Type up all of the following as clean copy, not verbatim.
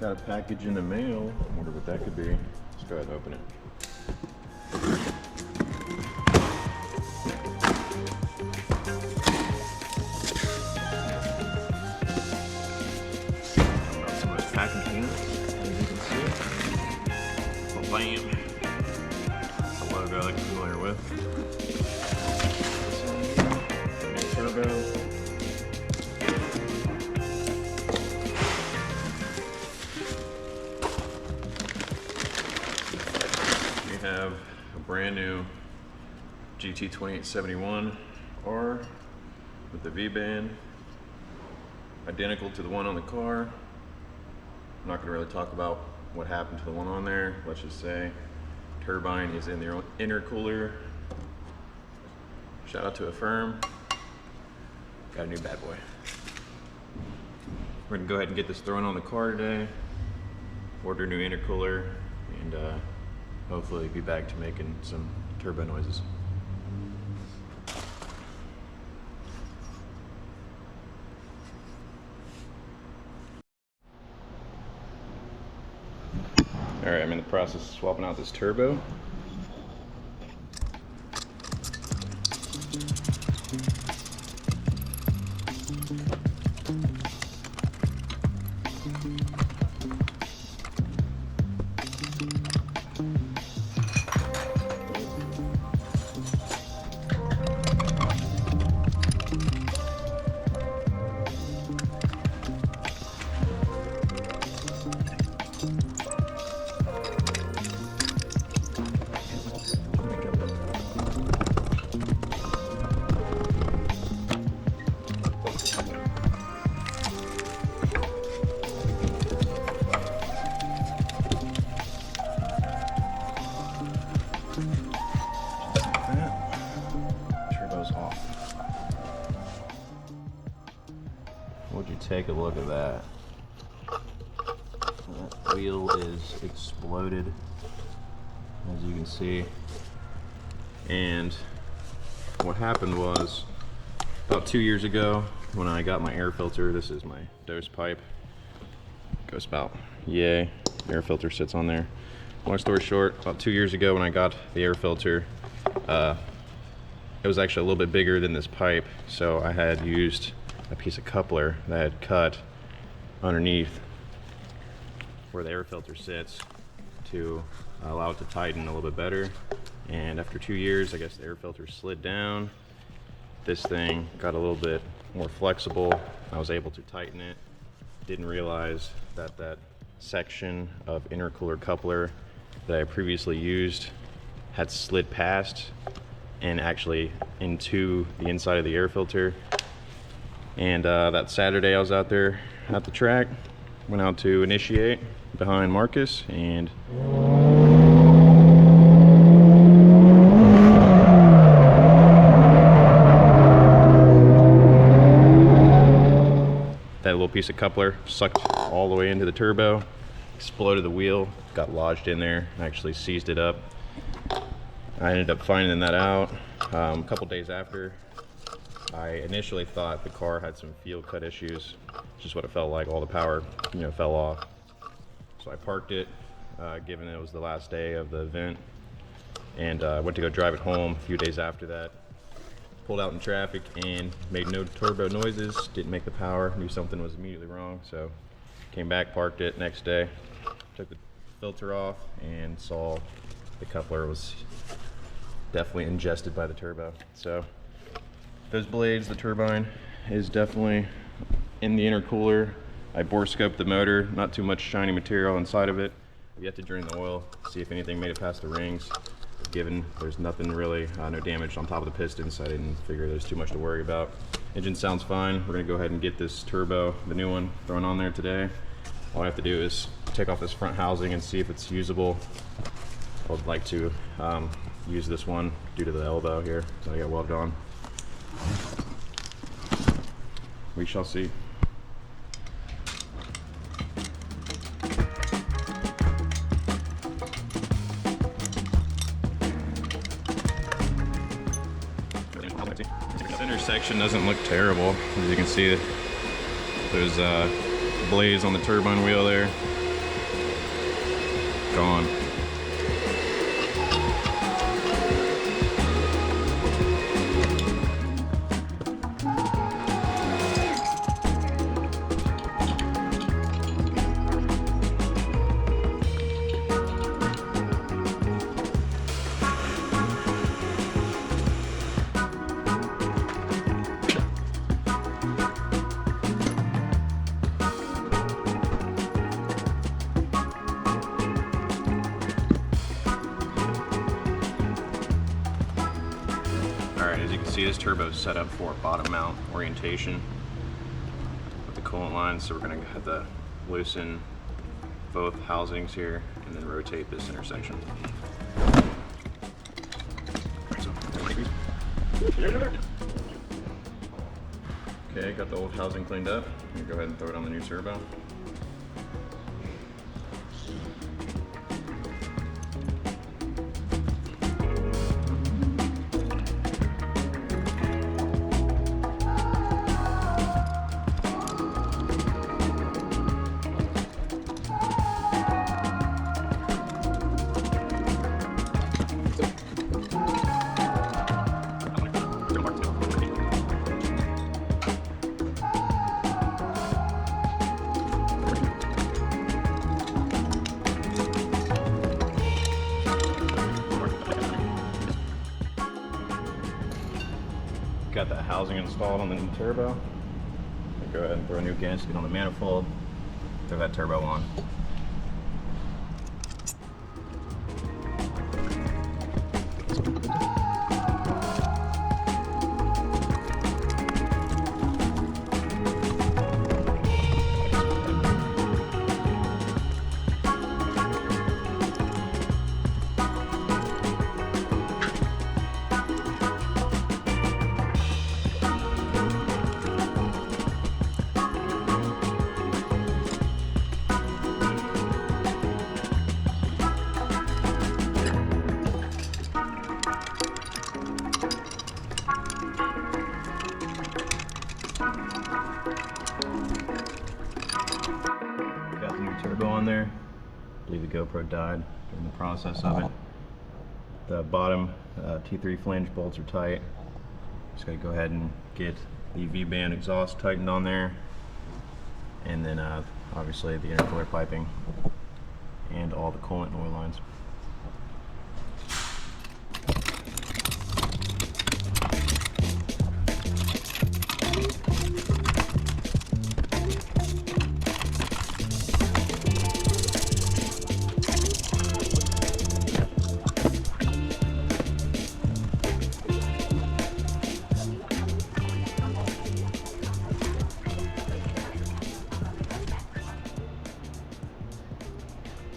Got a package in the mail. I wonder what that could be. Let's go ahead and open it. Some of this packaging, as you can see. Bam! It's a logo that you're familiar with. Turbo. Have a brand new Gt2871R with the V-band, identical to the one on the car. I'm not going to really talk about what happened to the one on there. Let's just say turbine is in the intercooler. Shout out to Affirm. Got a new bad boy. We're going to go ahead and get this thrown on the car today, order a new intercooler, and hopefully be back to making some turbo noises. Alright, I'm in the process of swapping out this turbo. Would you take a look at that? That wheel is exploded, as you can see. And what happened was, about 2 years ago, when I got my air filter, this is my dose pipe. Goes about yay. Air filter sits on there. Long story short, about 2 years ago when I got the air filter, it was actually a little bit bigger than this pipe, so I had used a piece of coupler that I had cut underneath where the air filter sits to allow it to tighten a little bit better. And after 2 years, I guess the air filter slid down. This thing got a little bit more flexible. I was able to tighten it. Didn't realize that that section of intercooler coupler that I previously used had slid past and actually into the inside of the air filter. And that Saturday I was out there at the track, went out to initiate behind Marcus, and that little piece of coupler sucked all the way into the turbo, exploded the wheel, got lodged in there, actually seized it up. I ended up finding that out a couple days after. I initially thought the car had some field cut issues, just what it felt like. All the power, fell off. So I parked it, given it was the last day of the event, and went to go drive it home a few days after that. Pulled out in traffic and made no turbo noises, didn't make the power, knew something was immediately wrong, so came back, parked it. Next day, took the filter off and saw the coupler was definitely ingested by the turbo. So those blades, the turbine is definitely in the intercooler. I bore scoped the motor, not too much shiny material inside of it. I've yet to drain the oil, see if anything made it past the rings. Given there's nothing really, no damage on top of the piston, so I didn't figure there's too much to worry about. Engine sounds fine. We're gonna go ahead and get this turbo, the new one, thrown on there today. All I have to do is take off this front housing and see if it's usable. I would like to use this one due to the elbow here, so I got welded on. We shall see. This intersection doesn't look terrible. As you can see, there's a blaze on the turbine wheel there. you can see, this turbo is set up for bottom mount orientation with the coolant lines, so we're going to have to loosen both housings here and then rotate this intersection. Okay, got the old housing cleaned up. I'm going to go ahead and throw it on the new turbo. Got that housing installed on the new turbo. I'll go ahead and throw a new gasket on the manifold, throw that turbo on. Turbo on there. I believe the GoPro died in the process of it. The bottom T3 flange bolts are tight. Just gotta go ahead and get the V-band exhaust tightened on there, and then obviously the intercooler piping and all the coolant and oil lines.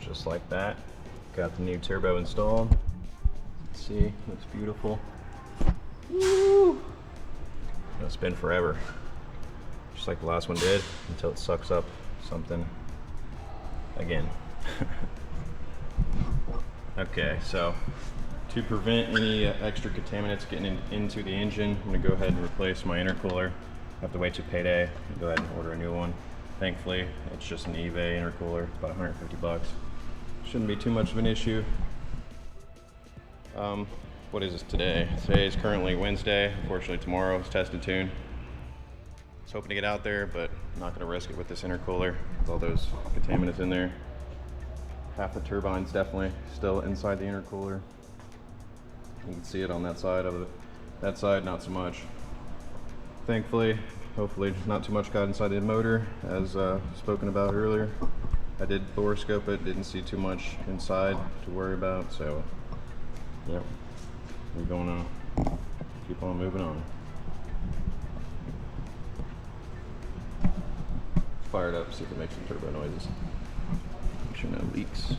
Just like that, got the new turbo installed. Let's see, looks beautiful. Woo! It'll spin forever, just like the last one did, until it sucks up something again. Okay, so to prevent any extra contaminants getting into the engine, I'm gonna go ahead and replace my intercooler. I have to wait till payday and go ahead and order a new one. Thankfully, it's just an eBay intercooler, about 150 bucks. Shouldn't be too much of an issue. What is this today? Today is currently Wednesday. Unfortunately, tomorrow is test and tune. I was hoping to get out there, but I'm not gonna risk it with this intercooler with all those contaminants in there. Half the turbine's definitely still inside the intercooler. You can see it on that side of it. That side, not so much. Thankfully, hopefully not too much got inside the motor, as spoken about earlier. I did borescope it, didn't see too much inside to worry about, so yeah, we're gonna keep on moving on. Fire it up, see if it makes some turbo noises. Make sure no leaks.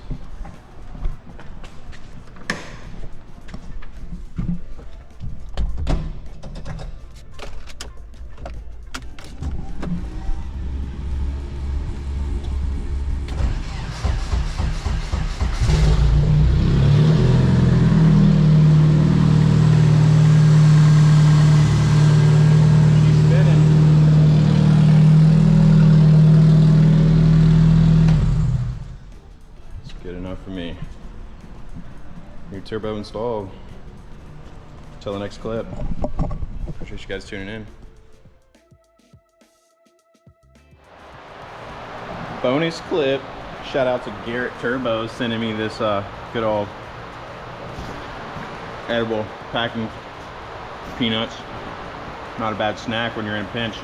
Good enough for me. New turbo installed. Till the next clip. Appreciate you guys tuning in. Bonus clip. Shout out to Garrett Turbo sending me this good old edible packing peanuts. Not a bad snack when you're in a pinch.